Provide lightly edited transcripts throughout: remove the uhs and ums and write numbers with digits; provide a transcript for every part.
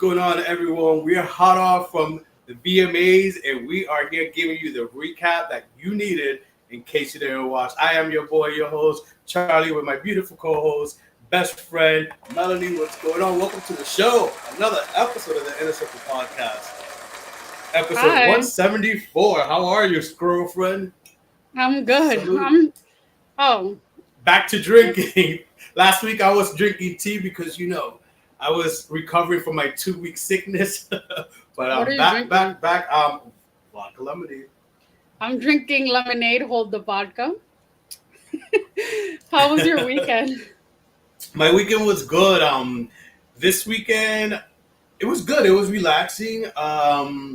going on, everyone? We are hot off from the VMAs, and we are here giving you the recap that you needed in case you didn't watch. I am your boy, your host, Charlie, with my beautiful co-host, best friend, Melanie. What's going on? Welcome to the show. Another episode of the Inner Circle Podcast. Episode Hi. 174. How are you, girlfriend? I'm good. Salute. Back to drinking. Last week I was drinking tea because, I was recovering from my 2-week sickness. But I'm back. Vodka lemonade. I'm drinking lemonade. Hold the vodka. How was your weekend? My weekend was good. This weekend, it was good. It was relaxing. I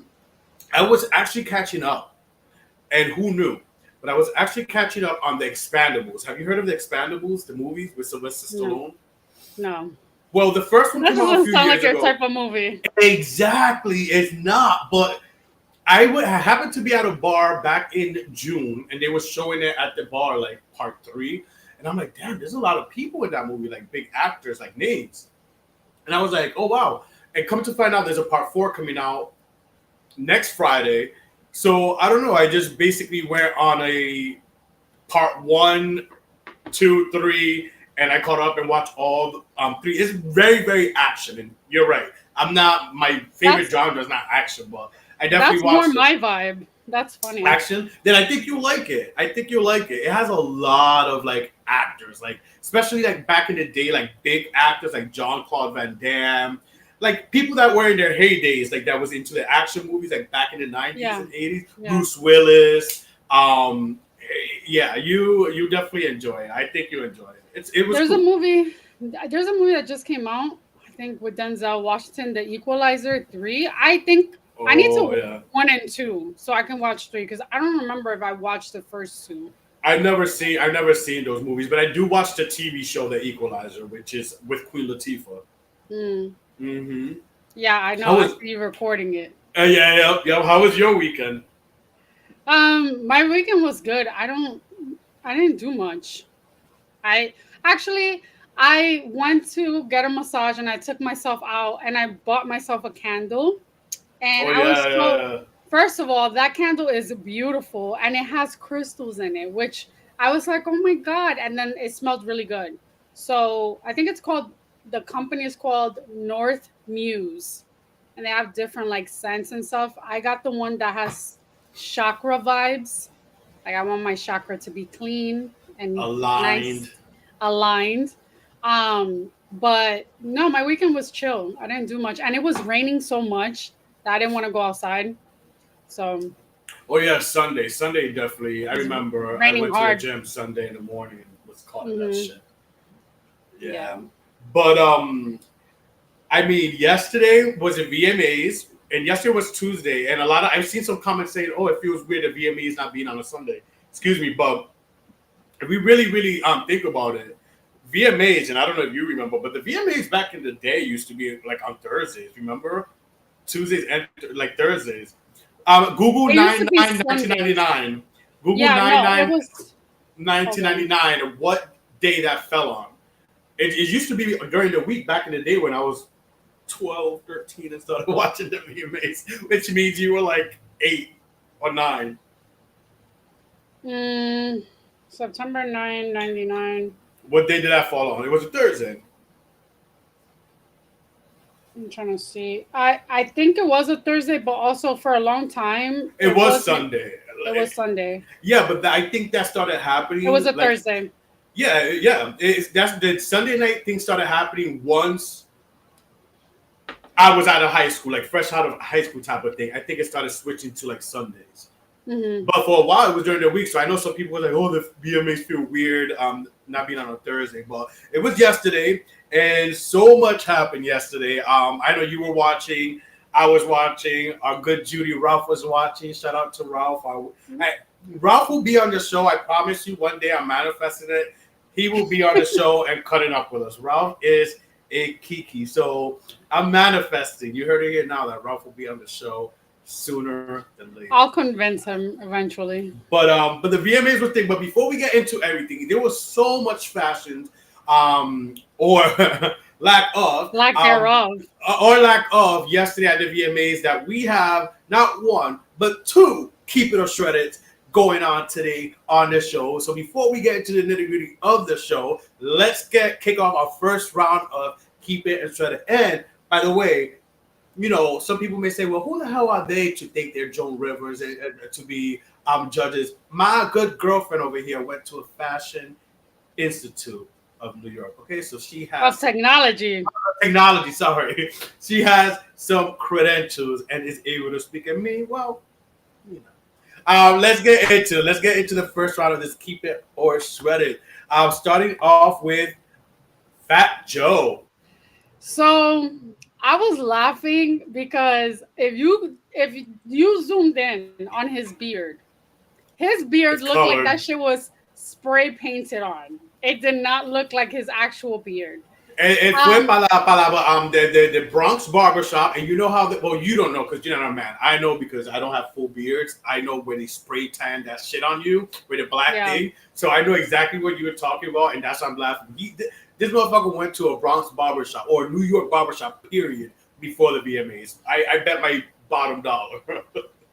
was actually catching up. And who knew? But I was actually catching up on The Expandables. Have you heard of The Expandables, the movies with Sylvester Stallone? No. Well, the first one That came out a doesn't few sound years like ago. your type of movie. Exactly. It's not. But I happened to be at a bar back in June, and they were showing it at the bar, like, part 3. And I'm like, damn, there's a lot of people in that movie, like, big actors, like, names. And I was like, oh, wow. And come to find out there's a part 4 coming out next Friday. So, I don't know. I just basically went on a part 1, 2, 3, and I caught up and watched all 3. It's very, very action. And you're right. My favorite genre is not action, but I definitely watched it. That's more my vibe. That's funny. Action? Then I think you'll like it. It has a lot of, like, actors. Like, especially, like, back in the day, like, big actors like Jean-Claude Van Damme. Like, people that were in their heydays, like, that was into the action movies, like, back in the 90s and 80s. Yeah. Bruce Willis. Yeah, you definitely enjoy it. I think you enjoy it. It was There's cool. There's a movie that just came out, I think, with Denzel Washington, The Equalizer 3. I think I need to watch 1 and 2 so I can watch 3 because I don't remember if I watched the first 2. I've never seen those movies, but I do watch the TV show The Equalizer, which is with Queen Latifah. Mm-hmm. Yeah, I know. I see you recording it. Yeah. How was your weekend? My weekend was good. I didn't do much. I went to get a massage and I took myself out and I bought myself a candle. And first of all, that candle is beautiful and it has crystals in it, which I was like, oh my God. And then it smelled really good. So I think the company is called North Muse, and they have different like scents and stuff. I got the one that has chakra vibes. Like I want my chakra to be clean and aligned. But no, my weekend was chill. I didn't do much, and it was raining so much that I didn't want to go outside. So. Oh yeah, Sunday definitely. I remember I went to the gym Sunday in the morning and was caught in that shit. Yeah. But I mean, yesterday was a VMAs, and yesterday was Tuesday, and I've seen some comments saying, "Oh, it feels weird the VMAs not being on a Sunday." Excuse me, but if we really, really think about it, VMAs, and I don't know if you remember, but the VMAs back in the day used to be like on Thursdays. Remember, Tuesdays and like Thursdays. Google 1999. Google 1999. What day that fell on? It used to be during the week back in the day when I was 12, 13 and started watching the VMAs, which means you were like 8 or 9. September 9, 99. What day did that fall on? It was a Thursday. I'm trying to see. I think it was a Thursday, but also for a long time. It was Sunday. It was Sunday. Yeah, but I think that started happening. It was a Thursday. Yeah. That's the Sunday night thing started happening once I was out of high school, like fresh out of high school type of thing. I think it started switching to like Sundays. Mm-hmm. But for a while, it was during the week. So I know some people were like, "Oh, the VMAs feel weird, not being on a Thursday." But it was yesterday, and so much happened yesterday. I know you were watching. I was watching. Our good Judy Ralph was watching. Shout out to Ralph. Ralph will be on the show. I promise you. One day, I'm manifesting it. He will be on the show and cutting up with us. Ralph is a Kiki. So I'm manifesting. You heard it here now that Ralph will be on the show sooner than later. I'll convince him eventually. But the VMAs was thing. But before we get into everything, there was so much fashion or lack of, Lack thereof. or lack of yesterday at the VMAs that we have not one but two Keep It or Shred It going on today on the show. So before we get into the nitty gritty of the show, let's kick off our first round of Keep It and Shred It. And by the way, some people may say, well, who the hell are they to think they're Joan Rivers and to be judges? My good girlfriend over here went to a fashion institute of New York. Okay, so she has technology. Sorry, she has some credentials and is able to speak. And me, well, let's get into the first round of this Keep It or Shred It. Starting off with Fat Joe. So I was laughing because if you zoomed in on his beard looked like that shit was spray painted on. It did not look like his actual beard. Fue para the Bronx barbershop, and you know how you don't know because you're not a man. I know because I don't have full beards. I know when they spray tan that shit on you with a black thing. So I know exactly what you were talking about, and that's why I'm laughing. This motherfucker went to a Bronx barbershop or a New York barbershop, period, before the VMAs. I bet my bottom dollar.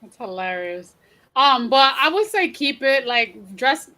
That's hilarious. But I would say keep it like dressed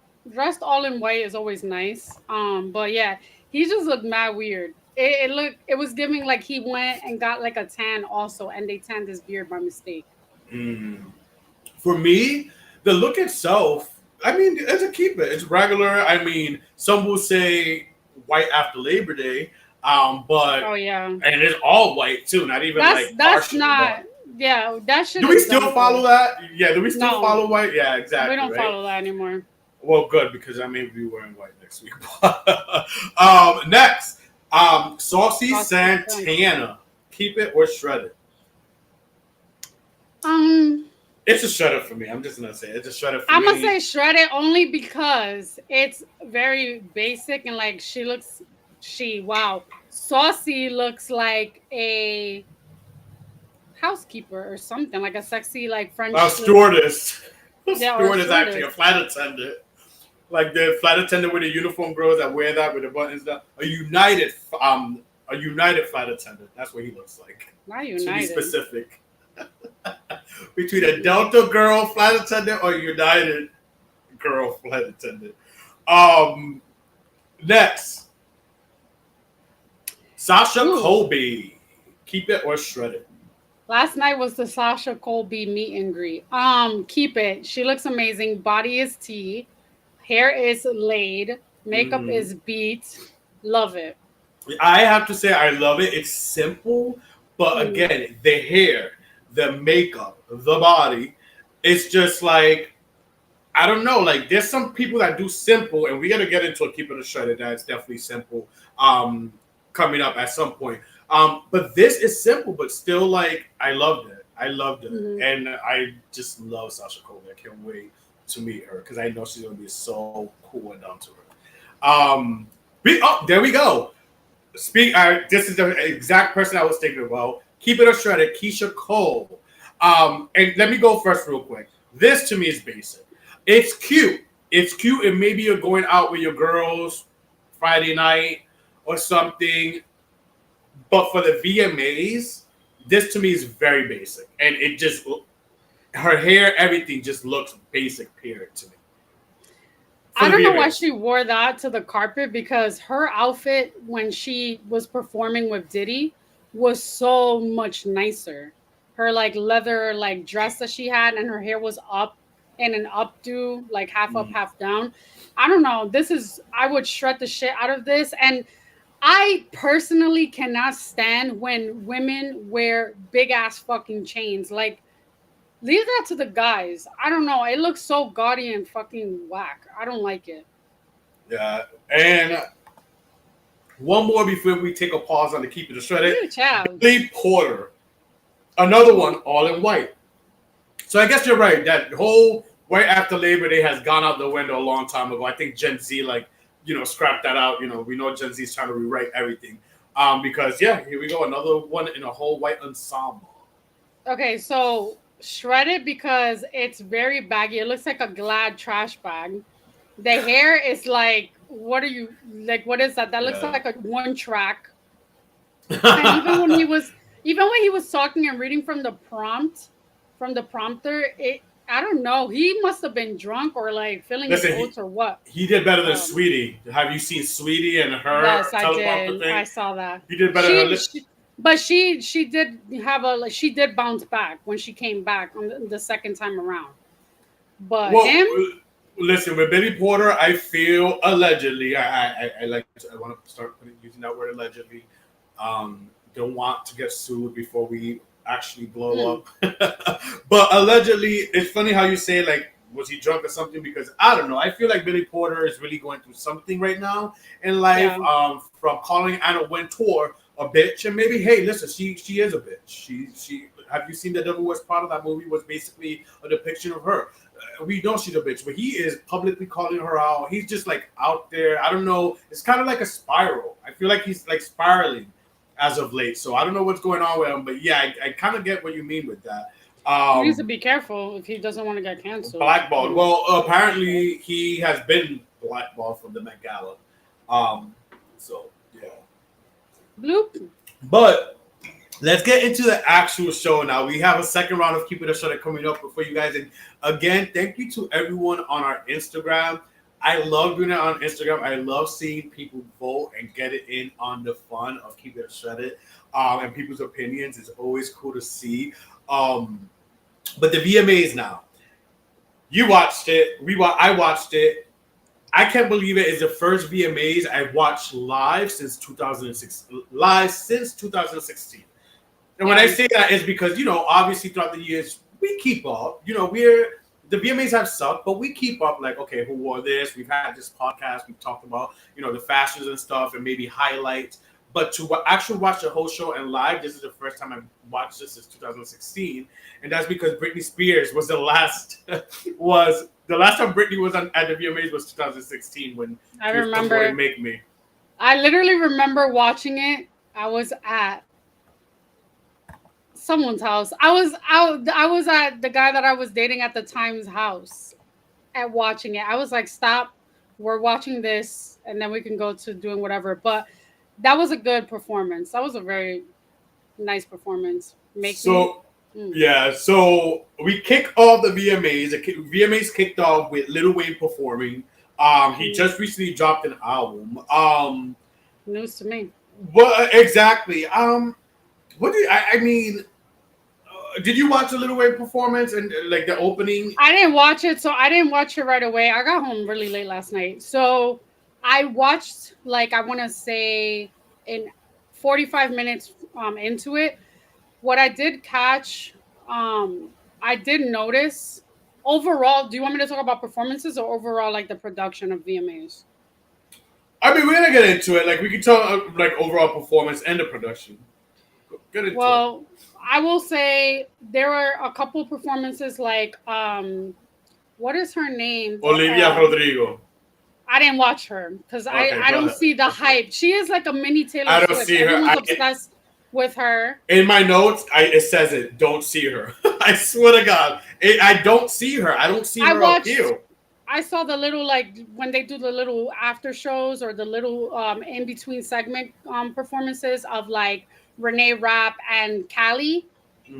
all in white is always nice. But yeah, he just looked mad weird. It was giving like he went and got like a tan also, and they tanned his beard by mistake. For me, the look itself, I mean, it's a keep it. It's regular. I mean, some will say white after Labor Day, but and it's all white too. Not even that's not. Yeah, that should. Do we still follow that? Yeah, do we still follow white? Yeah, exactly. We don't follow that anymore. Well, good, because I may be wearing white next week. Next, Saucy Santana. Keep it or shred it? It's a shred it for me. I'm just gonna say it's a shred it for me. I'm gonna say shred it only because it's very basic and like Saucy looks like a housekeeper or something, like a sexy like French stewardess. Stewardess actually a flight attendant. Like the flight attendant with the uniform girls that wear that with the buttons down. A United flight attendant. That's what he looks like. Not United. To be specific. Between a Delta girl flight attendant or a United girl flight attendant. Next. Sasha Colby. Keep it or shred it? Last night was the Sasha Colby meet and greet. Keep it. She looks amazing. Body is tea. Hair is laid. Makeup is beat. Love it. I have to say I love it. It's simple, but again, the hair, the makeup, the body, it's just like, I don't know. Like there's some people that do simple, and we got to get into a Keep It or Shred It. That's definitely simple. Coming up at some point. But this is simple, but still like I loved it. And I just love Sasha Colby. I can't wait to meet her because I know she's gonna be so cool and down to earth. There we go. This is the exact person I was thinking about. Keep It or Shred It, Keisha Cole. And let me go first real quick. This to me is basic. It's cute. And maybe you're going out with your girls Friday night or something. But for the VMAs, this to me is very basic. And it just, her hair, everything just looks basic, period, to me. I don't know why she wore that to the carpet because her outfit when she was performing with Diddy was so much nicer. Her like leather like dress that she had and her hair was up in an updo, like half up, half down. I don't know. I would shred the shit out of this. And I personally cannot stand when women wear big ass fucking chains. Like, leave that to the guys. I don't know. It looks so gaudy and fucking whack. I don't like it. Yeah. And one more before we take a pause on the Keep It or Shred It. Billy Porter. Another one, all in white. So I guess you're right. That whole white after Labor Day has gone out the window a long time ago. I think Gen Z, scrap that out. We know Gen Z is trying to rewrite everything. Because, here we go. Another one in a whole white ensemble. Okay, so shred it because it's very baggy. It looks like a Glad trash bag. The hair is like, what is that? That looks like a one track. And even when he was talking and reading from the prompt, from the prompter, I don't know. He must have been drunk or like filling his Listen, oats or what. he did better than Um, Sweetie. Have you seen Sweetie and her yes, I teleprompter did. thing? I saw that. He did better. But she did have a like, she did bounce back when she came back on the second time around. But Well, him, listen, with Billy Porter, I feel allegedly. I want to start using that word allegedly. Don't want to get sued before we actually blow mm, up. But allegedly, it's funny how you say like, was he drunk or something? Because I don't know. I feel like Billy Porter is really going through something right now in life. yeah, From calling Anna Wintour a bitch, and maybe hey, listen, she is a bitch. She. Have you seen the Devil Wears Prada? That movie was basically a depiction of her. We know she's a bitch, but he is publicly calling her out. He's just like out there. I don't know. It's kind of like a spiral. I feel like he's like spiraling as of late. So I don't know what's going on with him, but yeah, I kind of get what you mean with that. he needs to be careful if he doesn't want to get canceled. Blackballed. Well, apparently he has been blackballed from the Met Gala. So yeah. Bloop. But let's get into the actual show now. We have a second round of Keeping It Shut coming up for you guys. And again, thank you to everyone on our Instagram. I love doing it on Instagram. I love seeing people vote and get it in on the fun of Keeping It Shut. And people's opinions is always cool to see. But the VMAs now. You watched it. I watched it. I can't believe it is the first VMAs I've watched live since 2006. Live since 2016. And when I say that is because, obviously throughout the years, we keep up. The VMAs have sucked, but we keep up like, okay, who wore this? We've had this podcast. We've talked about, the fashions and stuff and maybe highlights. But to actually watch the whole show and live, this is the first time I've watched this since 2016. And that's because Britney Spears was the last time Britney was at the VMAs was 2016 when I she was remember. promoting Make Me. I literally remember watching it. I was at someone's house. I was out. I was at the guy that I was dating at the time's house at watching it. I was like, "Stop! We're watching this, and then we can go to doing whatever." But that was a good performance. That was a very nice performance. Yeah, so we kick off the VMAs. The VMAs kicked off with Lil Wayne performing. He just recently dropped an album. News to me. Well, exactly. What did I mean? Did you watch the Lil Wayne performance and like the opening? I didn't watch it, so I didn't watch it right away. I got home really late last night, so I watched like I want to say in 45 minutes into it. What I did catch, I did notice overall. Do you want me to talk about performances or overall like the production of VMAs? I mean, we're gonna get into it. Like we can talk like overall performance and the production. Get into it. I will say there were a couple performances like what is her name? Olivia Rodrigo. I didn't watch her because I don't see the hype. She is like a mini Taylor I don't Swift. see her. Everyone's obsessed with her. In my notes, it says it. Don't see her. I swear to God, I don't see her. I don't see her appeal. I saw the little like when they do the little after shows or the little in between segment performances of like Renee Rapp and Callie,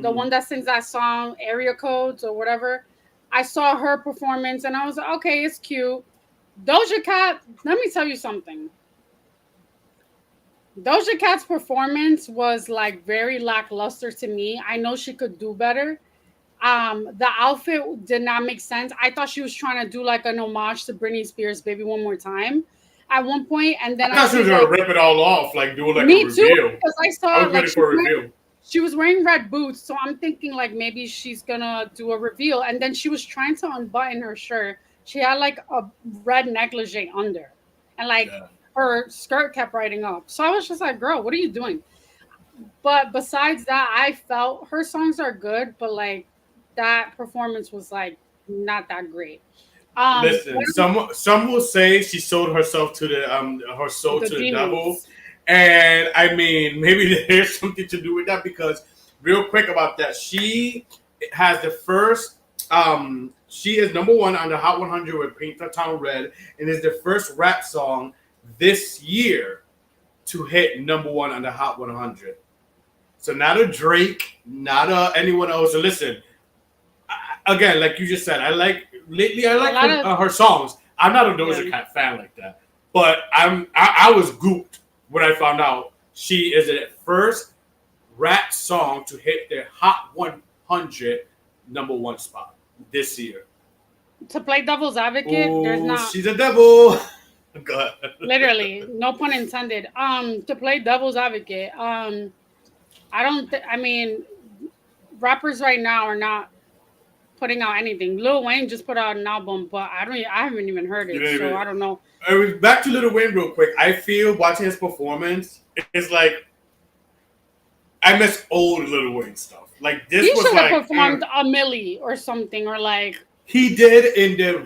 the one that sings that song Area Codes or whatever. I saw her performance and I was like, okay, it's cute. Doja Cat, let me tell you something. Doja Cat's performance was like very lackluster to me. I know she could do better. The outfit did not make sense. I thought she was trying to do like an homage to Britney Spears' "Baby One More Time" at one point, and then I thought she was gonna rip it all off, like do like a reveal. Me too, because I was ready for a reveal. She was wearing red boots, so I'm thinking like maybe she's gonna do a reveal, and then she was trying to unbutton her shirt. She had like a red negligee under, and like her skirt kept riding up. So I was just like, "Girl, what are you doing?" But besides that, I felt her songs are good, but like that performance was like not that great. Listen, some will say she sold herself to her soul to the devil, and I mean maybe there's something to do with that because real quick about that, she has the first. She is number one on the Hot 100 with Paint the Town Red, and is the first rap song this year to hit number one on the Hot 100. So not a Drake, not a anyone else. So listen, again, like you just said, I like her songs. I'm not a Doja Cat fan like that, but I was gooped when I found out she is the first rap song to hit the Hot 100 number one spot this year. To play devil's advocate, there's not. She's a devil. God. Literally, no pun intended. To play devil's advocate, I don't. I mean, rappers right now are not putting out anything. Lil Wayne just put out an album, but I haven't even heard it, so I don't know. Back to Lil Wayne real quick. I feel watching his performance, it's like I miss old Lil Wayne stuff. Like this he was should have like performed a Millie or something, or like he did in the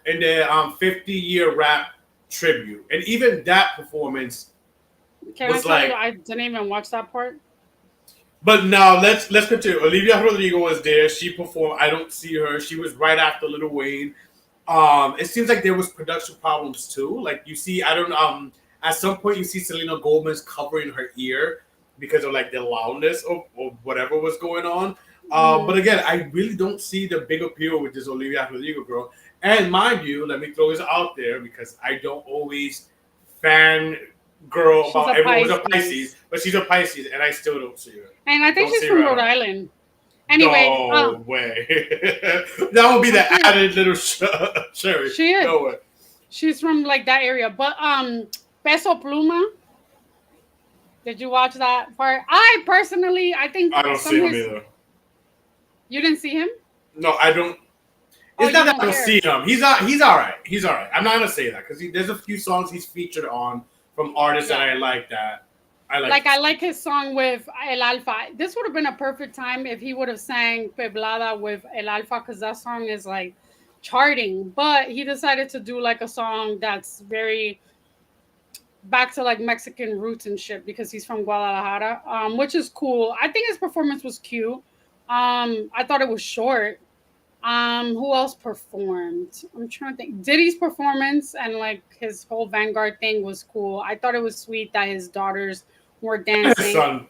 50-year rap tribute, and even that performance was like I didn't even watch that part. But now let's continue. Olivia Rodrigo was there. She performed. I don't see her. She was right after Lil Wayne. It seems like there was production problems too. Like you see, I don't at some point you see Selena Gomez covering her ear because of like the loudness of whatever was going on. But again, I really don't see the big appeal with this Olivia Rodrigo girl. And mind you, let me throw this out there because I don't always fan girl about everyone's a Pisces, but she's a Pisces, and I still don't see her. And I think she's from Rhode Island. Anyway, no way. That would be the added little cherry. She is. No way. She's from like that area. But Peso Pluma. Did you watch that part? I think I don't see him either. You didn't see him? No, I don't. It's not that I don't see him. He's all right. He's all right. I'm not gonna say that because there's a few songs he's featured on from artists that I like that. I like his song with El Alfa. This would have been a perfect time if he would have sang Peblada with El Alfa because that song is like charting. But he decided to do like a song that's very back to like Mexican roots and shit because he's from Guadalajara, which is cool. I think his performance was cute. I thought it was short. Who else performed? I'm trying to think. Diddy's performance and like his whole Vanguard thing was cool. I thought it was sweet that his daughters were dancing. His son.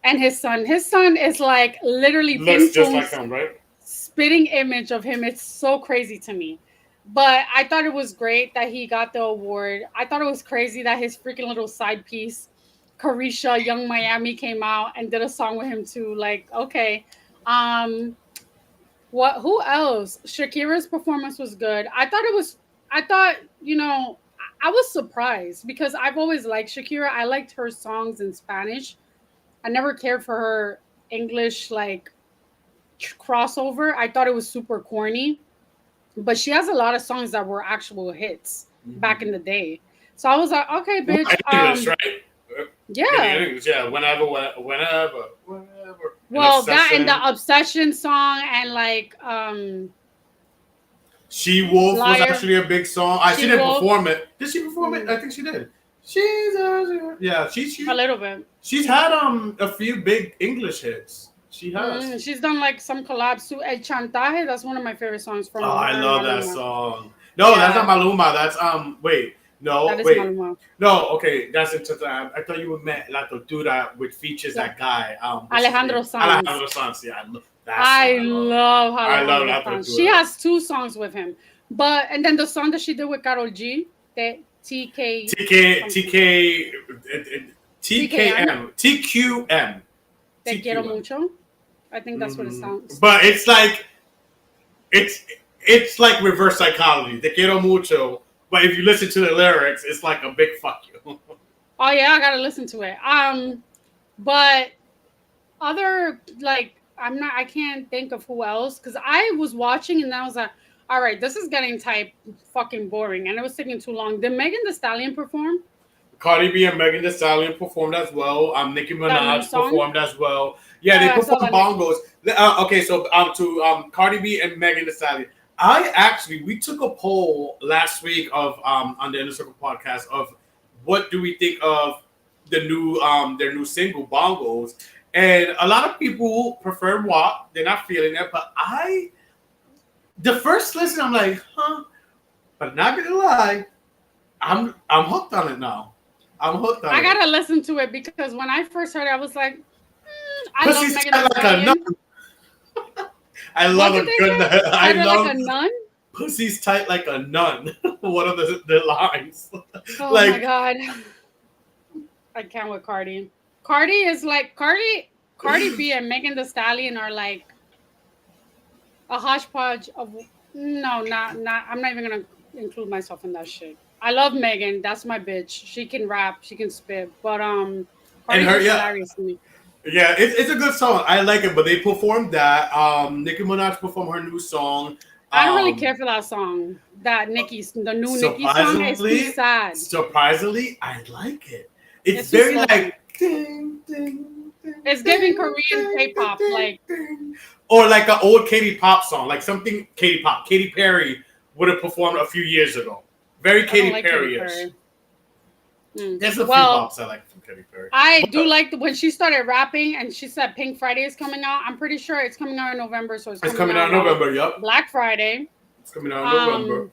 And his son. His son is like literally looks just like him, right? Spitting image of him. It's so crazy to me. But I thought it was great that he got the award. I thought it was crazy that his freaking little side piece, Carisha, Young Miami, came out and did a song with him too. Like, okay. Who else? Shakira's performance was good. I thought, I was surprised because I've always liked Shakira. I liked her songs in Spanish. I never cared for her English like crossover. I thought it was super corny. But she has a lot of songs that were actual hits back in the day. So I was like, okay, bitch. English, right? Yeah. English, yeah. Whenever. Well, that and the Obsession song and like She Wolf was actually a big song. She didn't perform it. Did she perform it? I think she did. She's a little bit. She's had a few big English hits. She has. She's done like some collabs too. El Chantaje, that's one of my favorite songs from. Oh, I love that song. No, that's not Maluma. That's wait. No, wait. Maluma. No, okay. That's I thought you meant La Tortura, which features that guy. Alejandro Sanz. Alejandro Sanz. Yeah, I love La Tortura. She has 2 songs with him, and then the song that she did with Karol G, the TQM. Te quiero mucho. I think that's what it sounds. But it's like it's like reverse psychology. Te quiero mucho. But if you listen to the lyrics, it's like a big fuck you. Oh yeah, I gotta listen to it. But other like I can't think of who else because I was watching and I was like, all right, this is getting fucking boring, and it was taking too long. Did Megan Thee Stallion perform? Cardi B and Megan Thee Stallion performed as well. Nicki Minaj performed as well. Yeah, they performed bongos. Okay, so to Cardi B and Megan Thee Stallion. We took a poll last week of on the Inner Circle podcast of what do we think of the new their new single Bongos, and a lot of people prefer WAP. They're not feeling it, but the first listen I'm like, huh, but not gonna lie, I'm hooked on it now. I'm hooked on I it. gotta listen to it because when I first heard it, I was like, I love Pussy's Megan Thee tight like a nun. Stallion. I What love did a they good. say? I Tighter like love a nun? pussy's tight like a nun. One of the lines. Oh my Like, god. I can't with Cardi. Cardi is like Cardi B and Megan Thee Stallion are like a hodgepodge of no, not I'm not even gonna include myself in that shit. I love Megan, that's my bitch. She can rap, she can spit, but and Cardi's her, just yeah, hilarious to me. yeah, it's a good song. I like it, but they performed that. Nicki Minaj performed her new song. I don't really Um, care for that song. That the new Nicki song is too surprisingly, sad. surprisingly, I like it. It's It's too very slow for me. like ding, ding, ding, It's giving ding, Korean ding, ding, K-pop. ding, Like ding. Or like an old Katy Pop song, like something Katy Pop, Katy Perry would have performed a few years ago. Very I don't Katy like Katy Perry-ish. Perry. Mm. There's a few Well, bops I like from Katy Perry. I do But like when she started rapping and she said Pink Friday is coming out. I'm pretty sure it's coming out in November, so it's it's coming coming out out in around November, yep. Black Friday. It's coming out in November. Um,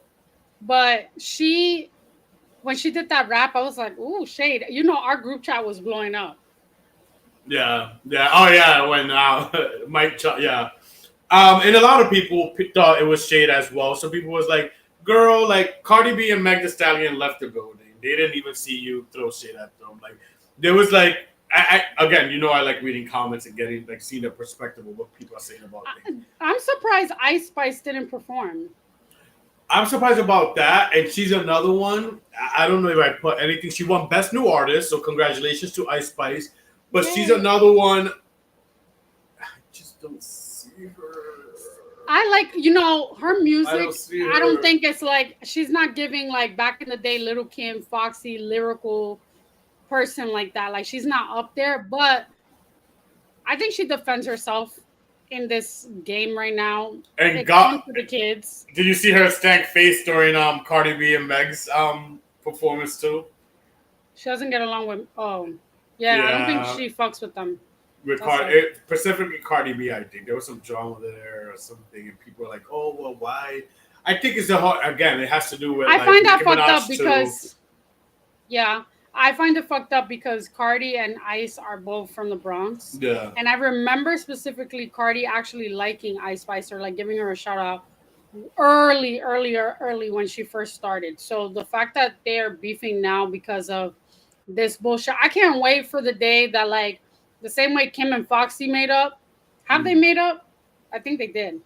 but when she did that rap, I was like, "Ooh, shade!" You know, our group chat was blowing up. Yeah, yeah. Oh yeah, when yeah. And a lot of people thought it was shade as well. Some people was like, "Girl, like Cardi B and Meg Thee Stallion left the building. They didn't even see you throw shade at them." Like there was like, I again, I like reading comments and getting like seeing the perspective of what people are saying about things. I'm surprised Ice Spice didn't perform. I'm surprised about that, and she's another one. I don't know if I put anything. She won Best New Artist, so congratulations to Ice Spice. But she's Yay! another one. I just don't see her. I like, her I music. don't see I don't her. think it's like she's not giving like back in the day, Little Kim, Foxy, lyrical person like that. Like she's not up there, but I think she defends herself in this game right now. And It's fun got. for the kids. Did you see her stank face during Cardi B and Meg's performance too? She doesn't get along with. Oh, yeah. I don't think Yeah, she fucks with them. with That's it. specifically Cardi B, I think there was some drama there or something, and people were like, "Oh well, why?" I think it's again. It has to do with I like find that Nicki fucked up Minaj too. because, yeah, I find it fucked up because Cardi and Ice are both from the Bronx. Yeah. And I remember specifically Cardi actually liking Ice Spice or like giving her a shout out early when she first started. So the fact that they are beefing now because of this bullshit, I can't wait for the day that like the same way Kim and Foxy made up. Have they made up? I think they did.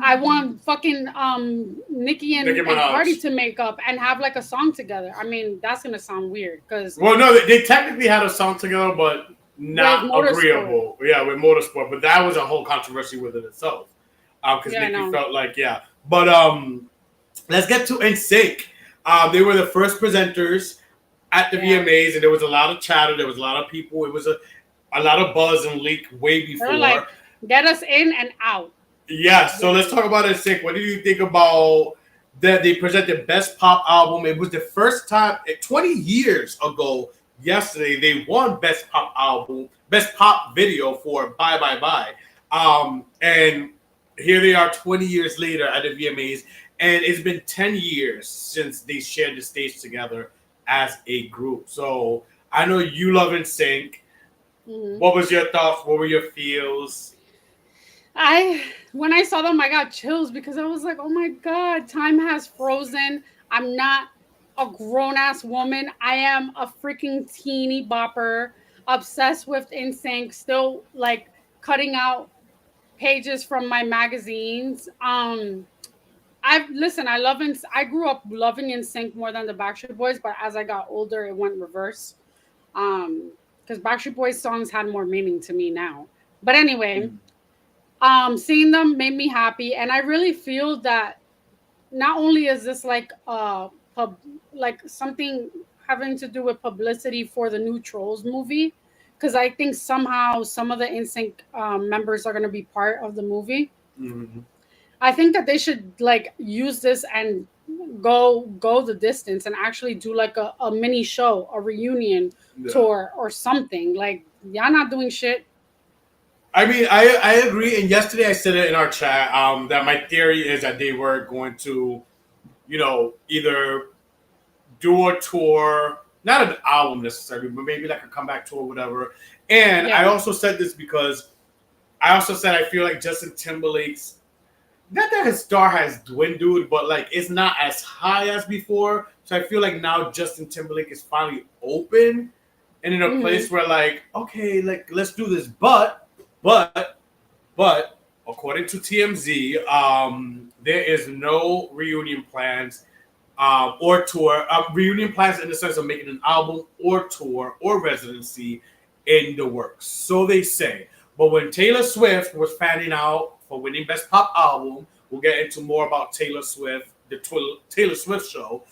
I want fucking Nicki Nicki and Cardi Minaj. to make up and have like a song together. I mean, that's gonna sound weird because Well, no, they technically had a song together, but with not Motorsport. agreeable. Yeah, with Motorsport, but that was a whole controversy within itself. Because Yeah, I Nicki know. felt like but let's get to NSYNC. They were the first presenters at the Yeah. VMAs, and there was a lot of chatter. There was a lot of people. It was a lot of buzz and leak way They're like, before. get us in and out. Yeah, so let's talk about NSYNC. What do you think about that? They presented Best Pop Album. It was the first time, 20 years ago, yesterday, they won Best Pop Album, Best Pop Video for Bye Bye Bye. And here they are 20 years later at the VMAs, and it's been 10 years since they shared the stage together as a group. So I know you love NSYNC. Mhm. What was your thoughts? What were your feels? When I saw them, I got chills because I was like, oh my God, time has frozen. I'm not a grown ass woman. I am a freaking teeny bopper, obsessed with NSYNC, still like cutting out pages from my magazines. I love I grew up loving NSYNC more than the Backstreet Boys, but as I got older, it went reverse. Because Backstreet Boys songs had more meaning to me now. But anyway, seeing them made me happy, and I really feel that not only is this like like something having to do with publicity for the new Trolls movie, because I think somehow some of the NSYNC members are going to be part of the movie. Mm-hmm. I think that they should like use this and go the distance and actually do like a mini show, a reunion Yeah. tour or something. Like y'all not doing shit. I mean, I agree. And yesterday I said it in our chat that my theory is that they were going to, either do a tour not an album necessarily, but maybe like a comeback tour or whatever. And I also said this because I also said I feel like Justin Timberlake's, not that his star has dwindled, but like it's not as high as before. So I feel like now Justin Timberlake is finally open and in a place where like, okay, like let's do this. But according to TMZ, there is no reunion plans or tour. Reunion plans in the sense of making an album or tour or residency in the works. So they say. But when Taylor Swift was fanning out for winning Best Pop Album, we'll get into more about Taylor Swift, the Taylor Swift show,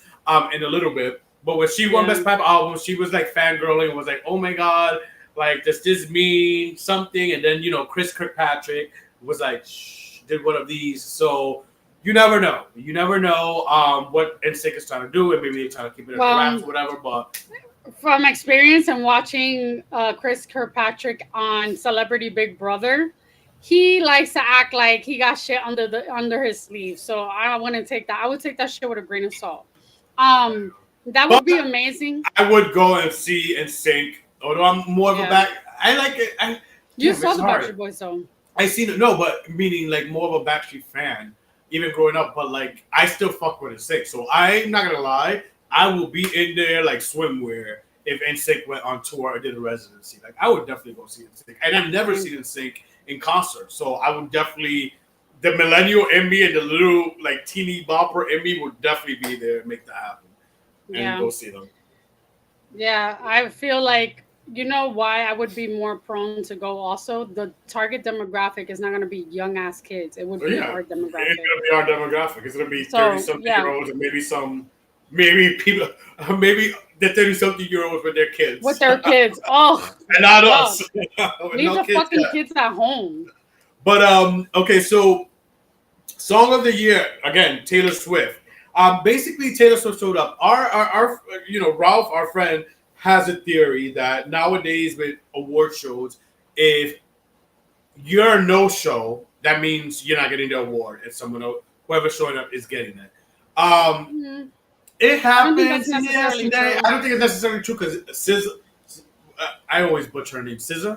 in a little bit. But when she won Best Pop Album, she was like fangirling and was like, "Oh my god, like does this mean something?" And then Chris Kirkpatrick was like, "Shh," did one of these. So you never know. You never know what NSYNC is trying to do, and maybe they're trying to keep it in wraps or whatever. But from experience and watching Chris Kirkpatrick on Celebrity Big Brother, he likes to act like he got shit under his sleeve. So I wouldn't take that. I would take that shit with a grain of salt. That would be amazing. I would go and see NSYNC, although I'm more of a back. I like it. You saw the Backstreet Boys though. I seen it. No, but meaning like more of a Backstreet fan, even growing up. But like I still fuck with NSYNC. So I'm not gonna lie. I will be in there like swimwear if NSYNC went on tour or did a residency. Like I would definitely go see NSYNC. And I've never seen NSYNC in concert. So I would definitely, the millennial in me and the little like teeny bopper in me would definitely be there and make that happen. And go see them. Yeah, I feel like, you know why I would be more prone to go also? The target demographic is not going to be young ass kids. It would be our demographic. It's going to be our demographic. It's going to be 30-something-year-olds and maybe people, maybe the 30-something-year-olds with their kids. With their kids. Oh. And not us. Leave the fucking kids at home. But, okay, so Song of the Year, again, Taylor Swift. Basically, Taylor Swift showed up. Our Ralph, our friend, has a theory that nowadays with award shows, if you're a no-show, that means you're not getting the award, and whoever's showing up is getting it. It happens yesterday. I don't think it's necessarily true because SZA, I always butcher her name, SZA.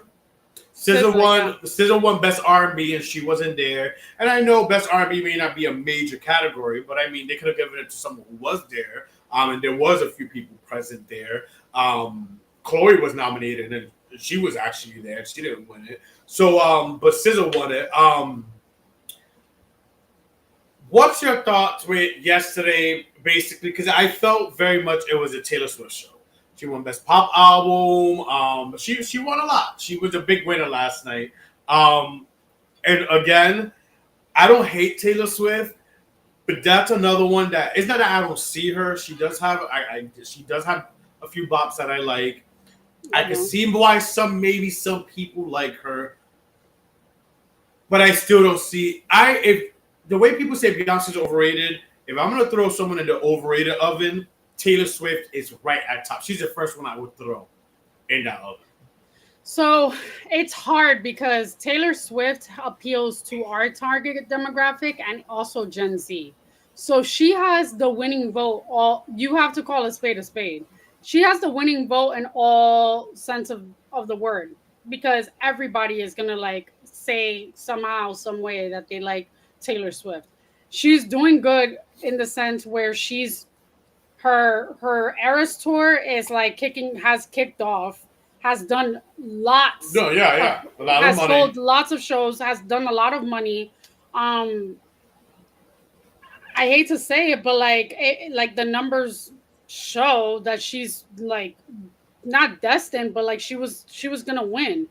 SZA won Best R&B and she wasn't there. And I know Best R&B may not be a major category, but I mean they could have given it to someone who was there. And there was a few people present there. Chloe was nominated and she was actually there. She didn't win it. So, but SZA won it. What's your thoughts with yesterday? Basically, because I felt very much it was a Taylor Swift show. She won Best Pop Album. She won a lot. She was a big winner last night. And again, I don't hate Taylor Swift, but that's another one that it's not that I don't see her. She does have she does have a few bops that I like. I can see why some people like her, but I still don't see. If the way people say Beyonce's overrated, if I'm gonna throw someone in the overrated oven, Taylor Swift is right at top. She's the first one I would throw in that oven. So it's hard because Taylor Swift appeals to our target demographic and also Gen Z. So she has the winning vote. You have to call a spade a spade. She has the winning vote in all sense of the word because everybody is gonna like say somehow, some way that they like Taylor Swift. She's doing good in the sense where her Eras tour is like has kicked off, has done lots. No, a lot has of money. sold lots of shows, has done a lot of money. I hate to say it, but like the numbers show that she's like not destined, but like she was gonna win.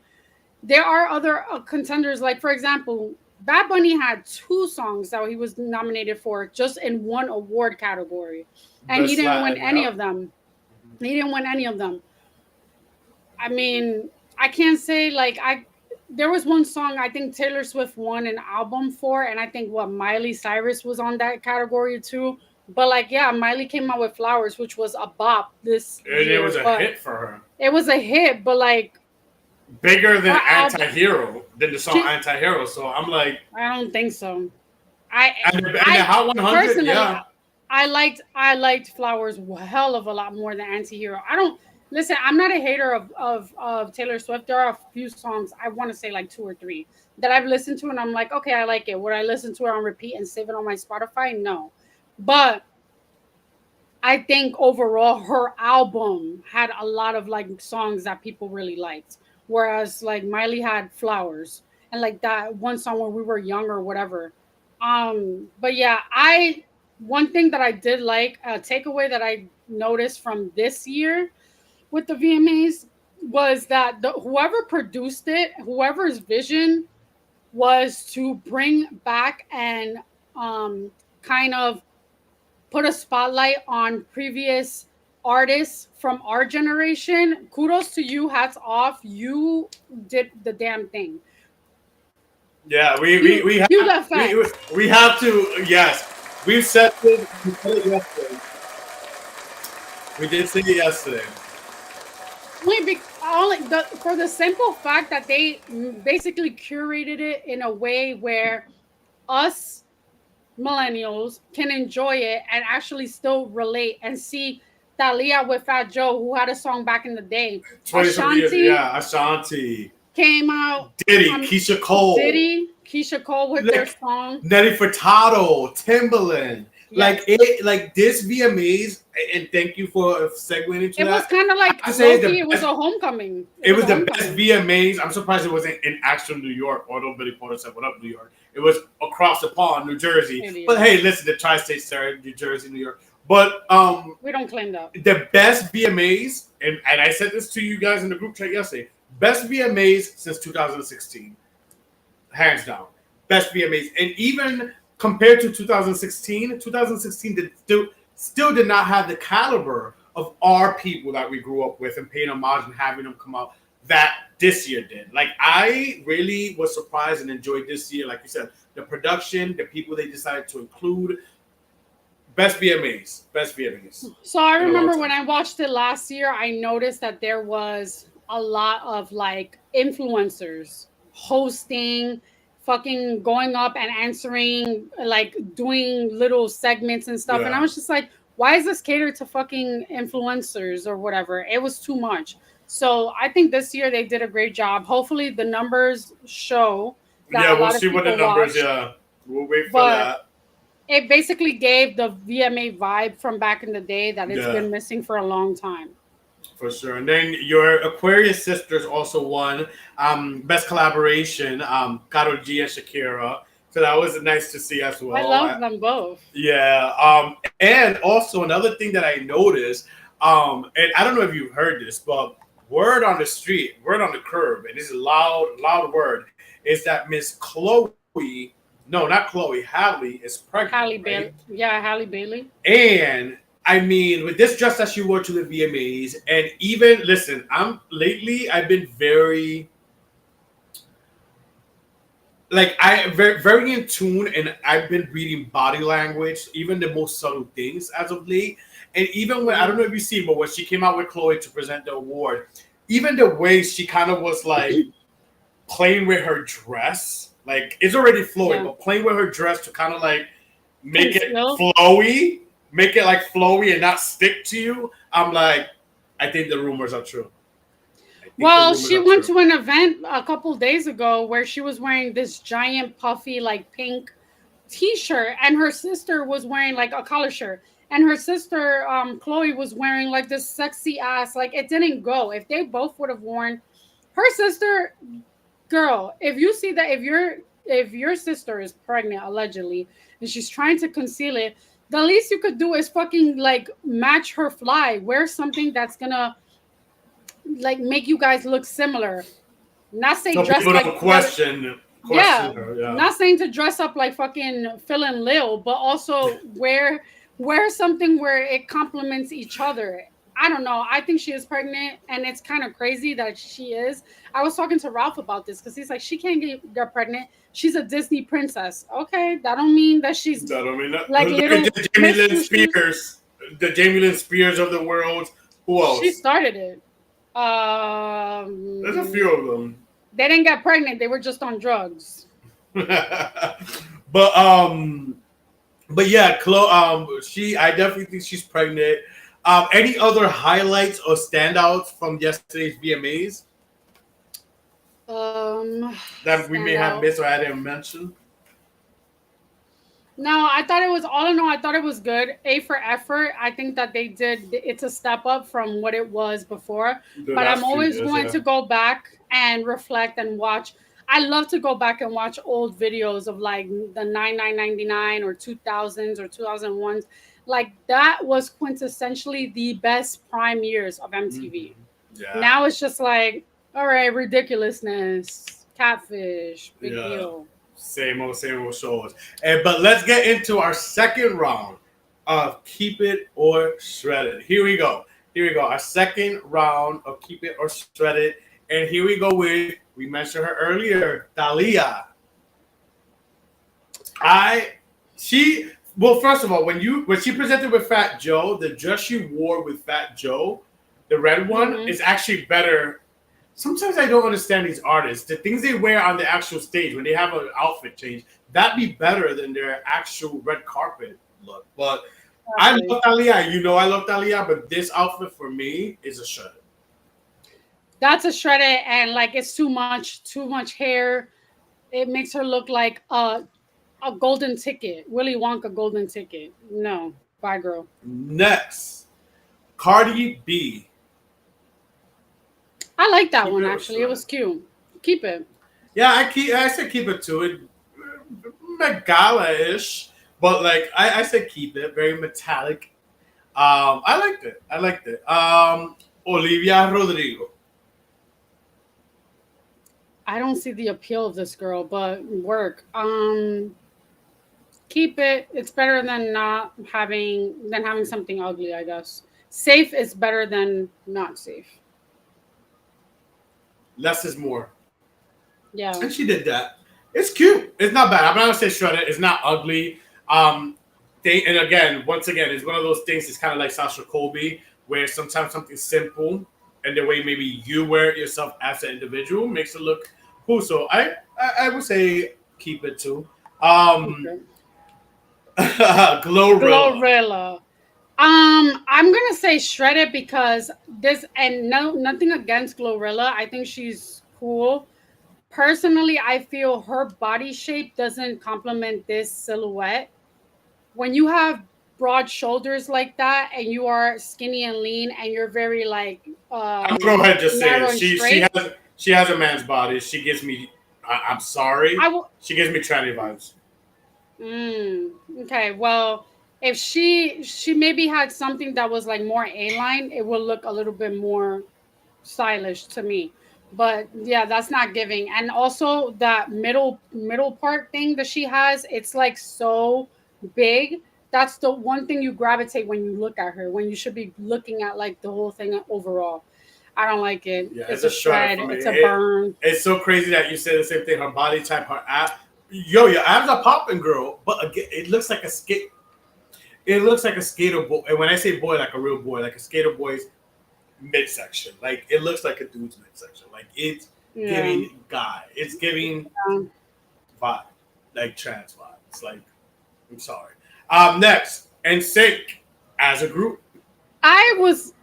There are other contenders, like for example, Bad Bunny had 2 songs that he was nominated for just in one award category. And he didn't win any of them. He didn't win any of them. I mean, I can't say there was one song I think Taylor Swift won an album for, and I think Miley Cyrus was on that category too. But Miley came out with Flowers, which was a bop this year. It was a hit for her. It was a hit, but bigger than Anti-Hero, than the song Anti-Hero. So I'm like, I don't think so. and the Hot 100, personally, I liked Flowers a hell of a lot more than Antihero. I don't listen. I'm not a hater of Taylor Swift. There are a few songs, I want to say like two or three, that I've listened to and I'm like, okay, I like it. Would I listen to it on repeat and save it on my Spotify? No, but I think overall her album had a lot of like songs that people really liked. Whereas like Miley had Flowers and like that one song when we were young or whatever. But yeah, I one thing that I did like, a takeaway that I noticed from this year with the VMAs was that whoever produced it, whoever's vision was to bring back and um kind of put a spotlight on previous artists from our generation. Kudos to you, hats off. You did the damn thing. Yeah, You the facts. we have to. Yes, we said it yesterday. We did say it yesterday. For the simple fact that they basically curated it in a way where us millennials can enjoy it and actually still relate and see Thalia with Fat Joe, who had a song back in the day. 20 years, Ashanti yeah, Ashanti, came out. Diddy, Keisha Cole, Keisha Cole with their like song. Nelly Furtado, Timbaland. Yes. Like this VMAs, and thank you for segueing into It that. was kind of like it was a homecoming. It was the best VMAs. I'm surprised it wasn't in actual New York, although Billy Porter said, "What up, New York?" It was across the pond, New Jersey. Idiot. But hey, listen, the tri-state area, New Jersey, New York. But we don't claim that. The best VMAs, and I said this to you guys in the group chat yesterday. Best VMAs since 2016, hands down. Best VMAs, and even compared to 2016, 2016 still did not have the caliber of our people that we grew up with and paying homage and having them come out that this year did. Like, I really was surprised and enjoyed this year. Like you said, the production, the people they decided to include. Best VMAs. Best VMAs. So I remember when I watched it last year, I noticed that there was a lot of like influencers hosting, fucking going up and answering, like doing little segments and stuff. Yeah. And I was just like, why is this catered to fucking influencers or whatever? It was too much. So I think this year they did a great job. Hopefully the numbers show that. Yeah, we'll see what the numbers. Yeah, we'll wait for that. It basically gave the VMA vibe from back in the day that it's been missing for a long time. For sure. And then your Aquarius sisters also won Best Collaboration, Karol G and Shakira. So that was nice to see as well. I love them both. Yeah. And also another thing that I noticed, and I don't know if you heard this, but word on the street, word on the curb, and this is a loud word, is that Miss Chloe, no, not Chloe, Halle is pregnant. Halle Bailey. Yeah, Halle Bailey. And I mean, with this dress that she wore to the VMAs, and even listen, I've been very very in tune, and I've been reading body language, even the most subtle things as of late. And even when I don't know if you see, but when she came out with Chloe to present the award, even the way she kind of was like playing with her dress, like it's already flowy, but playing with her dress to kind of like make it flowy. Make it like flowy and not stick to you. I'm like, I think the rumors are true. Well, she went to an event a couple days ago where she was wearing this giant puffy like pink t-shirt, and her sister was wearing like a collar shirt, and her sister Chloe was wearing like this sexy ass, like it didn't go. If they both would have worn, her sister, girl, if you see that, if your sister is pregnant allegedly and she's trying to conceal it, the least you could do is fucking like match her fly. Wear something that's gonna like make you guys look similar. Not say dress like question her, yeah. Not saying to dress up like fucking Phil and Lil, but also wear something where it complements each other. I don't know. I think she is pregnant, and it's kind of crazy that she is. I was talking to Ralph about this because he's like, she can't get pregnant. She's a Disney princess. Okay, that don't mean that she's. That don't mean that. Like little the Jamie Lynn Spears, the Jamie Lynn Spears of the world. Who else? She started it. There's a few of them. They didn't get pregnant. They were just on drugs. But But yeah, Chloe. I definitely think she's pregnant. Any other highlights or standouts from yesterday's VMAs that we may Stand have out. missed or I didn't mention? No, I thought it was all in all. I thought it was good. A for effort. I think that they did. It's a step up from what it was before. The But I'm last few always years, going yeah. to go back and reflect and watch. I love to go back and watch old videos of like the 99 or 2000s or 2001s. Like that was quintessentially the best prime years of MTV. Hmm. Yeah, Now it's just like, all right, ridiculousness, catfish, big yeah. deal. Same old shows. And but let's get into our second round of Keep It or Shred It. Here we go. Here we go. Our second round of Keep It or Shred It. And here we go with, we mentioned her earlier, Thalia. I she well, first of all, when she presented with Fat Joe, the dress she wore with Fat Joe, the red one, Hmm. is actually better. Sometimes I don't understand these artists. The things they wear on the actual stage when they have an outfit change, that'd be better than their actual red carpet look. But I Exactly. love Thalia. You know I love Thalia, but this outfit for me is a shut. That's a shredded and like it's too much hair. It makes her look like a golden ticket, Willy Wonka golden ticket. No, bye, girl. Next, Cardi B. I like that Keep one it or actually. It shred was it. cute. Keep it. Yeah, I said keep it to it. Met ish, but like I said keep it. Very metallic. I liked it. I liked it. Olivia Rodrigo. I don't see the appeal of this girl, but work. Keep it. It's better than not having something ugly. I guess safe is better than not safe. Less is more. Yeah. And she did that. It's cute. It's not bad. I'm not gonna say shredded. It's not ugly. And again, once again, it's one of those things. It's kind of like Sasha Colby, where sometimes something simple and the way maybe you wear it yourself as an individual makes it look cool. So I would say keep it too. Um, Okay. Glorilla. Glorilla. I'm gonna say shredded because this and no nothing against Glorilla. I think she's cool. Personally, I feel her body shape doesn't complement this silhouette. When you have broad shoulders like that and you are skinny and lean and you're very like I'm gonna go ahead and just say narrow it. and straight, She has a man's body. She gives me. I'm I sorry. will. She gives me tranny vibes. Mm, okay, well, if she maybe had something that was like more A line, it would look a little bit more stylish to me. But yeah, that's not giving. And also that middle part thing that she has, it's like so big. That's the one thing you gravitate when you look at her, when you should be looking at like the whole thing overall. I don't like it. Yeah, it's It's a a shredder shred, for me. it's a burn. It's so crazy that you say the same thing. Her body type, her abs. Yo, your abs are popping, girl. But again, it looks like a skate. It looks like a skater boy. And when I say boy, like a real boy, like a skater boy's midsection. Like it looks like a dude's midsection. Like it's Yeah. giving guy. It's giving Um, vibe, like trans vibe. It's like I'm sorry. Next, NSYNC as a group.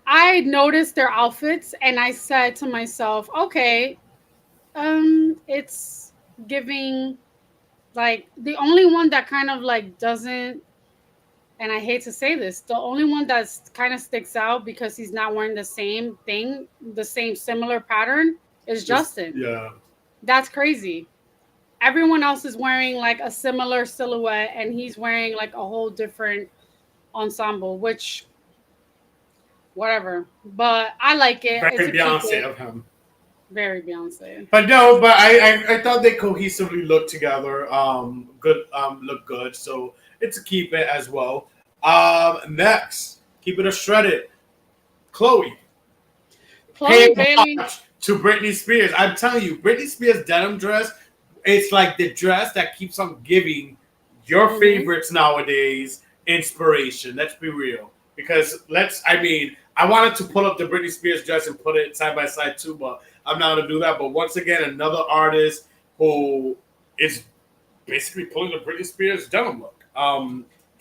I noticed their outfits and I said to myself, okay, it's giving like the only one that kind of like doesn't, and I hate to say this, the only one that's kind of sticks out because he's not wearing the same thing, the same similar pattern is Just Justin. yeah. That's crazy. Everyone else is wearing like a similar silhouette and he's wearing like a whole different ensemble, which whatever. But I like it. It's Very a keep Beyonce it. of him. Very Beyonce. But no, but I thought they cohesively looked together. Good, look good. So it's a keep it as well. Next, keep it a shredded. Chloe Chloe paying Bailey. homage to Britney Spears. I'm telling you, Britney Spears denim dress. It's like the dress that keeps on giving your Hmm. favorites nowadays inspiration. Let's be real. Because I mean, I wanted to pull up the Britney Spears dress and put it side by side too, but I'm not gonna do that. But once again, another artist who is basically pulling the Britney Spears denim look.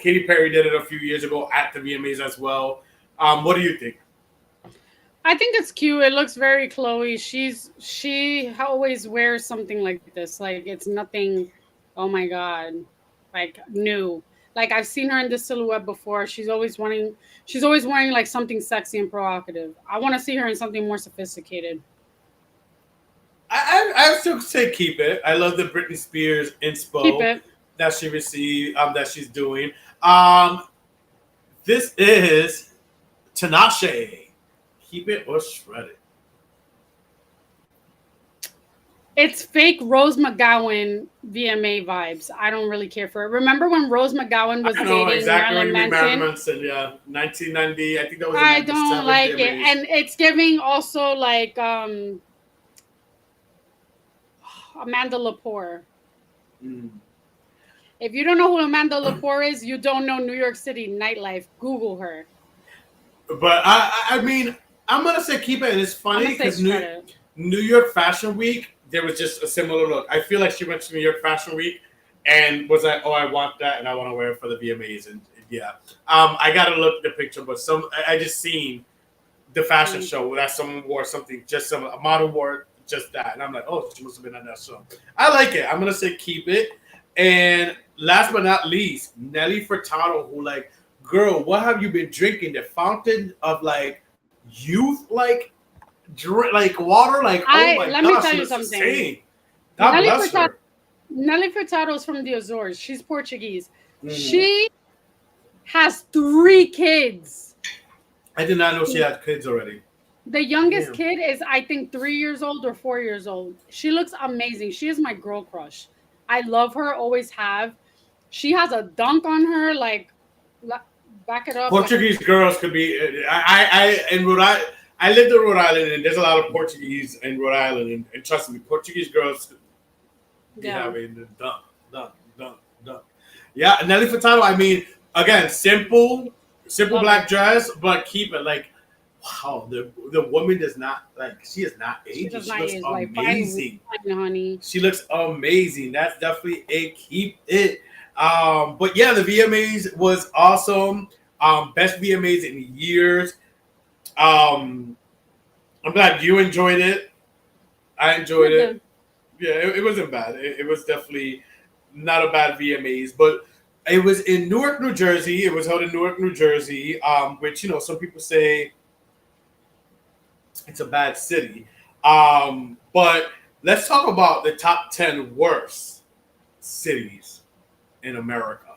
Katy Perry did it a few years ago at the VMAs as well. What do you think? I think it's cute. It looks very Chloe. She always wears something like this. Like it's nothing. Oh my god, like new. Like I've seen her in this silhouette before. She's always wanting. She's always wearing like something sexy and provocative. I want to see her in something more sophisticated. I still say keep it. I love the Britney Spears Keep inspo it. that she received, that she's doing. Um, this is Tinashe. Keep it or shred it. It's fake Rose McGowan VMA vibes. I don't really care for it. Remember when Rose McGowan was I know dating exactly what Marilyn you mean, Marilyn Manson? Manson. Yeah, 1990. I think that was a I don't 97 like it, VMAs. and it's giving also like Amanda Lepore. Mm. If you don't know who Amanda Lepore is, you don't know New York City nightlife. Google her. But I mean, I'm gonna say keep it. And it's I'm funny gonna say because shred it. New York Fashion Week, there was just a similar look. I feel like she went to New York Fashion Week and was like, "Oh, I want that, and I want to wear it for the VMAs." And yeah, I gotta look at the picture, but I just seen the fashion show that someone wore something, just a model wore just that, and I'm like, "Oh, she must have been on that show." I like it. I'm gonna say keep it. And last but not least, Nelly Furtado, who like, girl, what have you been drinking? The fountain of like youth, drink like water, like oh I my Let me gosh, tell she you looks something. insane. God Nelly bless Furtado, her. Nelly Furtado is from the Azores. She's Portuguese. Mm-hmm. She has 3 kids. I did not know she had kids already. The youngest Damn. kid is, I think, 3 years old or 4 years old. She looks amazing. She is my girl crush. I love her, always have. She has a dunk on her, like, back it up. Like, Portuguese girls could be. I in Rhode Island. I lived in Rhode Island, and there's a lot of Portuguese in Rhode Island, and trust me, Portuguese girls be yeah. having the dunk. Yeah, Nelly Furtado. I mean, again, simple Love black her. dress, but keep it like, wow. The woman does not like. She is not She aging. does She not looks age like fine, amazing. honey. She looks amazing. That's definitely a keep it. But yeah, the VMAs was awesome. Best VMAs in years. Um, I'm glad you enjoyed it. I enjoyed it. Yeah, it wasn't bad. It was definitely not a bad VMAs, but it was in Newark, New Jersey. It was held in Newark, New Jersey, which some people say it's a bad city. But let's talk about the top 10 worst cities in America.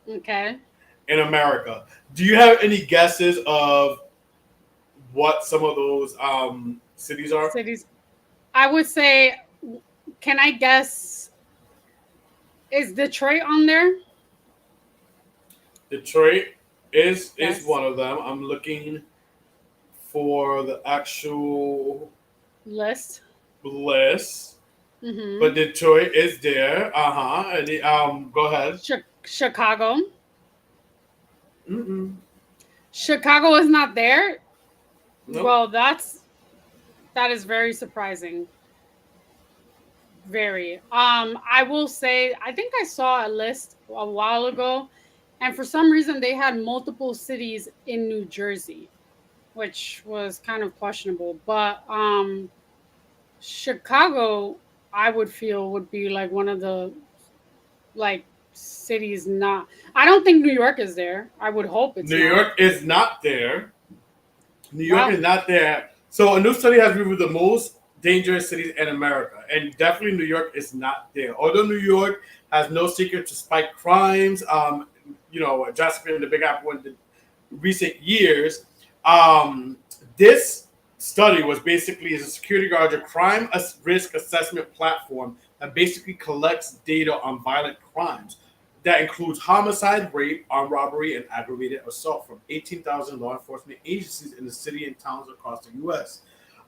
Okay. In America, do you have any guesses of what some of those cities are? Cities. I would say, can I guess, is Detroit on there? Detroit is Yes. one of them. I'm looking for the actual List. list, Mm-hmm. but Detroit is there. And go ahead. Chicago. Mm-mm. Chicago is not there. Nope. Well, that is very surprising. Very. I will say I think I saw a list a while ago, and for some reason they had multiple cities in New Jersey, which was kind of questionable. But Chicago, I would feel would be like one of the like cities not. I don't think New York is there. I would hope it's New not. York is not there. New York Wow. is not there. So a new study has reviewed the most dangerous cities in America, and definitely New York is not there. Although New York has no secret to spike crimes, Jasper and the Big Apple in the recent years, this study was basically is a security guard, a crime risk assessment platform that basically collects data on violent crimes. That includes homicide, rape, armed robbery, and aggravated assault from 18,000 law enforcement agencies in the city and towns across the U.S.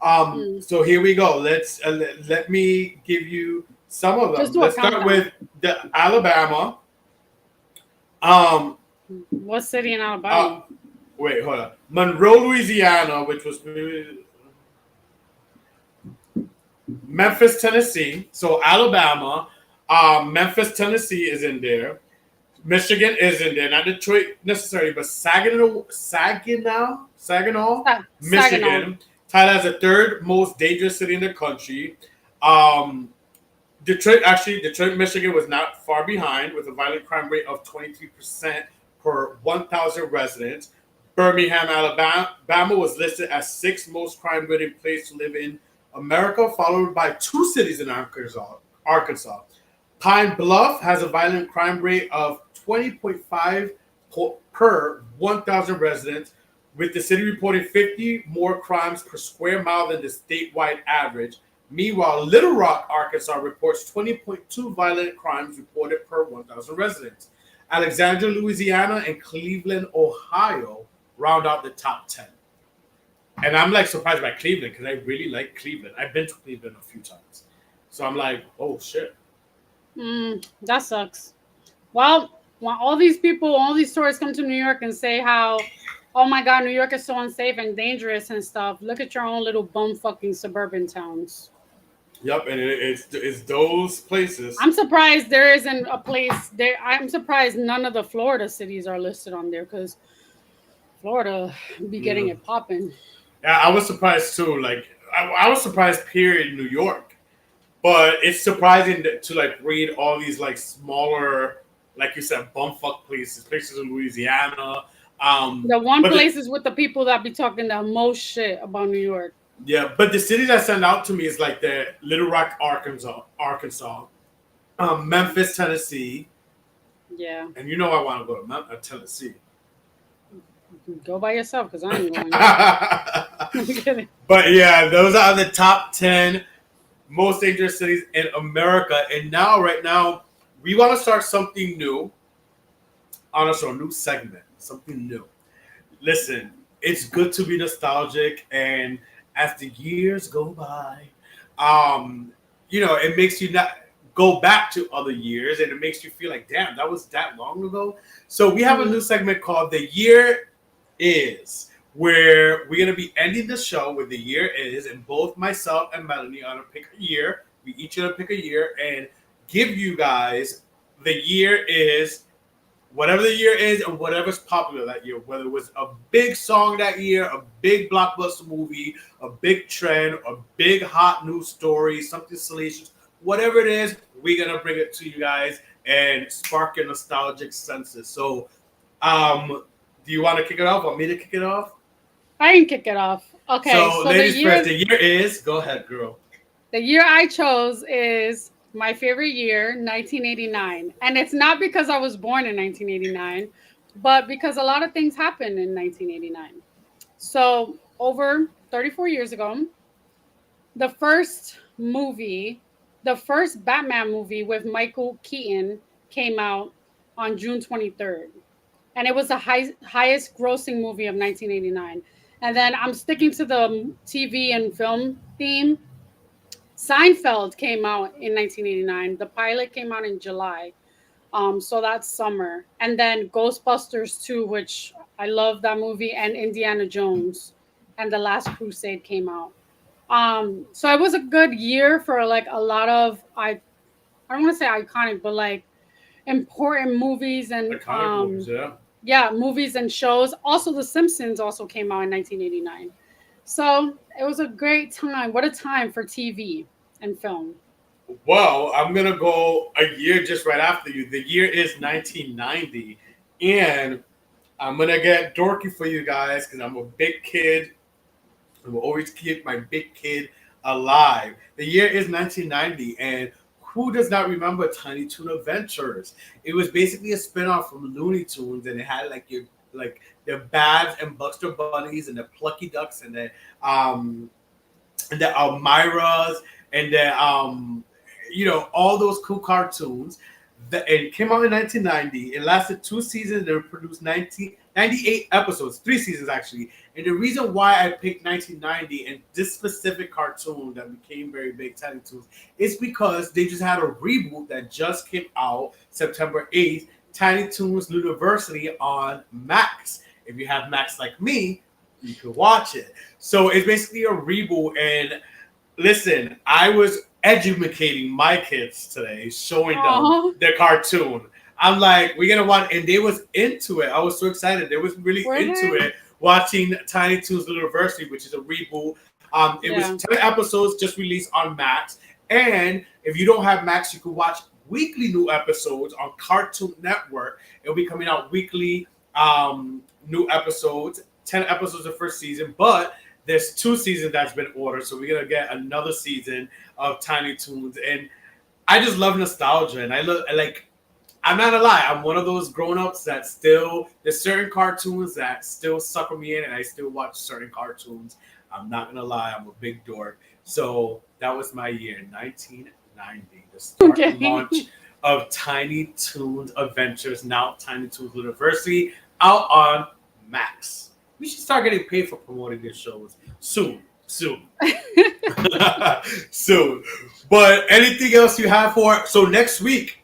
Mm. So here we go. Let me give you some of Just them. do a Let's start countdown. with the Alabama. Um, What city in uh, Alabama? wait, hold on. Monroe, Louisiana, which was Memphis, Tennessee. So Alabama, Memphis, Tennessee is in there. Michigan is in there, not Detroit necessarily, but Saginaw, Saginaw. Michigan, tied as the third most dangerous city in the country. Um, Detroit, Michigan was not far behind with a violent crime rate of 23% per 1,000 residents. Birmingham, Alabama was listed as sixth most crime-ridden place to live in America, followed by two cities in Arkansas. Pine Bluff has a violent crime rate of 20.5 per 1,000 residents, with the city reporting 50 more crimes per square mile than the statewide average. Meanwhile, Little Rock, Arkansas reports 20.2 violent crimes reported per 1,000 residents. Alexandria, Louisiana, and Cleveland, Ohio round out the top 10. And I'm like surprised by Cleveland because I really like Cleveland. I've been to Cleveland a few times. So I'm like, oh shit. That sucks. Well, when all these people, all these tourists come to New York and say how, oh my God, New York is so unsafe and dangerous and stuff. Look at your own little bum fucking suburban towns. Yep, and it's those places. I'm surprised there isn't a place there. I'm surprised none of the Florida cities are listed on there because Florida be getting it popping. Yeah, I was surprised too. Like I was surprised, period, in New York. But it's surprising to like read all these like smaller, like you said, bumfuck places in Louisiana. The one place is with the people that be talking the most shit about New York. Yeah, but the cities that stand out to me is like the Little Rock, Arkansas, Memphis, Tennessee. Yeah, and you know I want to go to Tennessee. Go by yourself because I ain't going. I'm kidding. But yeah, those are the top 10 most dangerous cities in America. And now, right now, we want to start something new on a show, a new segment, something new. Listen, it's good to be nostalgic, and as the years go by, it makes you not go back to other years, and it makes you feel like, damn, that was that long ago. So we have a new segment called The Year Is, where we're gonna be ending the show with The Year Is, and both myself and Melanie are gonna pick a year. We each gonna pick a year and give you guys the year is, whatever the year is, and whatever's popular that year. Whether it was a big song that year, a big blockbuster movie, a big trend, a big hot news story, something salacious, whatever it is, we're gonna bring it to you guys and spark your nostalgic senses. So, do you want to kick it off? Want me to kick it off? I can kick it off. Okay. So ladies first. The year is. Go ahead, girl. The year I chose is my favorite year, 1989, and it's not because I was born in 1989, but because a lot of things happened in 1989. So over 34 years ago, the first Batman movie with Michael Keaton came out on June 23rd. And it was the highest grossing movie of 1989. And then I'm sticking to the TV and film theme. Seinfeld came out in 1989. The pilot came out in July. So that's summer. And then Ghostbusters 2, which I love that movie, and Indiana Jones and The Last Crusade came out. So it was a good year for like a lot of I don't want to say iconic, but like important movies and movies, movies and shows. Also, The Simpsons also came out in 1989. So it was a great time. What a time for TV and film. Well, I'm gonna go a year just right after you. The year is 1990, and I'm gonna get dorky for you guys because I'm a big kid. I will always keep my big kid alive. The year is 1990, and who does not remember Tiny Toon Adventures? It was basically a spinoff from Looney Tunes, and it had the Babs and Buster Bunnies and the Plucky Ducks and the Elmiras and the all those cool cartoons. It came out in 1990. It lasted 2 seasons. They produced 98 episodes, 3 seasons actually. And the reason why I picked 1990 and this specific cartoon that became very big, Tiny Toons, is because they just had a reboot that just came out September 8th, Tiny Toons University on Max. If you have Max like me, you can watch it. So it's basically a reboot. And listen, I was educating my kids today, showing them the cartoon. I'm like, we're gonna watch, and they was into it. I was so excited. They was really into it, watching Tiny Toons University, which is a reboot. It was 10 episodes just released on Max, and if you don't have Max, you can watch weekly new episodes on Cartoon Network. It'll be coming out weekly, new episodes. 10 episodes the first season, but there's 2 seasons that's been ordered, so we're gonna get another season of Tiny Toons, and I just love nostalgia, and I look like. I'm not gonna lie, I'm one of those grown-ups that still there's certain cartoons that still sucker me in, and I still watch certain cartoons. I'm not gonna lie, I'm a big dork. So that was my year, 1990, the start and launch of Tiny Toons Adventures, now Tiny Toons University, out on Max. We should start getting paid for promoting these shows soon. Soon. But anything else you have for so next week?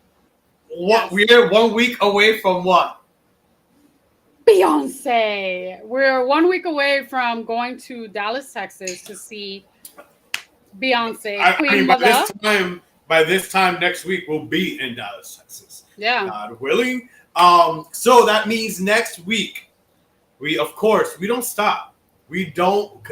What we're 1 week away from what? Beyonce. We're 1 week away from going to Dallas, Texas to see Beyonce. Queen Mother. By this time next week, we'll be in Dallas, Texas. Yeah. God willing. So that means next week, we don't stop. We don't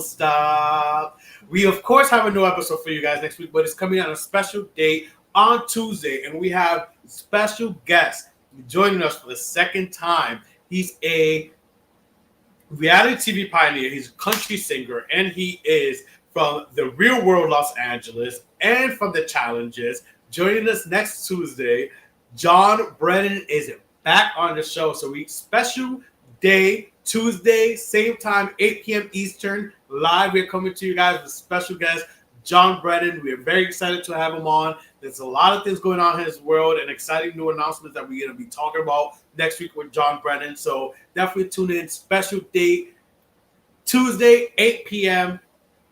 stop. We of course have a new episode for you guys next week, but it's coming on a special date on Tuesday, and we have special guest joining us for the second time. He's a reality TV pioneer. He's a country singer, and he is from the real world Los Angeles and from the challenges. Joining us next Tuesday, John Brennan is back on the show. So we special day, Tuesday, same time, 8 p.m. Eastern, live. We're coming to you guys with special guest, John Brennan. We're very excited to have him on. There's a lot of things going on in his world and exciting new announcements that we're going to be talking about next week with John Brennan. So definitely tune in. Special date, Tuesday, 8 p.m.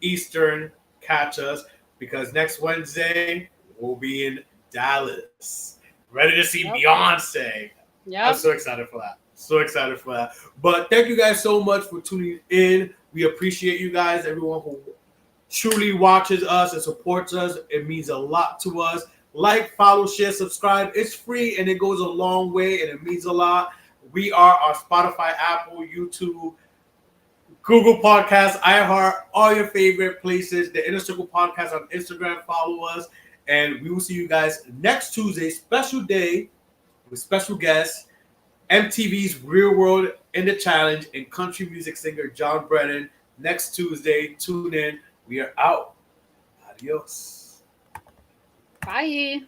Eastern. Catch us, because next Wednesday we'll be in Dallas. Ready to see Beyonce. Yeah. I'm so excited for that. So excited for that. But thank you guys so much for tuning in. We appreciate you guys, everyone who truly watches us and supports us. It means a lot to us. Like, follow, share, subscribe. It's free and it goes a long way and it means a lot. We are on Spotify, Apple, YouTube, Google Podcasts, iHeart, all your favorite places. The Inner Circle Podcast on Instagram. Follow us. And we will see you guys next Tuesday. Special day with special guests. MTV's Real World in the Challenge and country music singer John Brennan. Next Tuesday. Tune in. We are out. Adios. Bye.